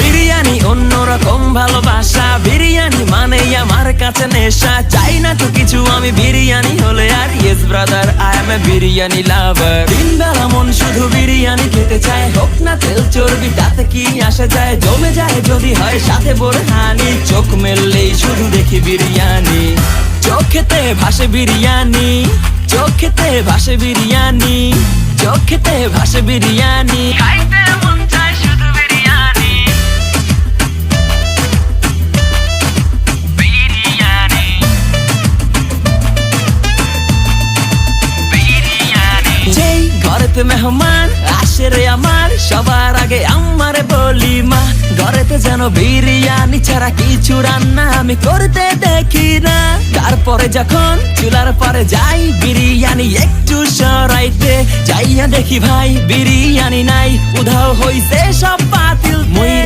বিরিয়ানি অন্যরকম ভালোবাসা, বিরিয়ানি মানে আমার কাছে নেশা। চাই না তো কিছু আমি বিরিয়ানি হলে আর, yes brother I M A biryani লাভার। দিন বেলা মন শুধু বিরিয়ানি খেতে চায়, হোক না তেল চর্বি তাতে কি আসে যায়। জমে যায় যদি হয় সাথে বোরহানি, চোখ মেললেই শুধু দেখি বিরিয়ানি। চোখেতে ভাসে বিরিয়ানি, চোখেতে ভাসে বিরিয়ানি, চোখেতে ভাসে বিরিয়ানি। খাইতে মন চায় শুধু বিরিয়ানি, বিরিয়ানি, বিরিয়ানি। যেই ঘরেতে মেহমান আসে রে আমার, সবার আগে আমারে বলি মা। ঘরেতে যেন বিরিয়ানি ছাড়া কিছু রান্না আমি করতে দেখি না। তারপরে যখন চুলার পরে যাই বিরিয়ানি একটু সরাইতে, যাইয়া দেখি ভাই বিরিয়ানি নাই, উধাও হইছে সব পাতিল।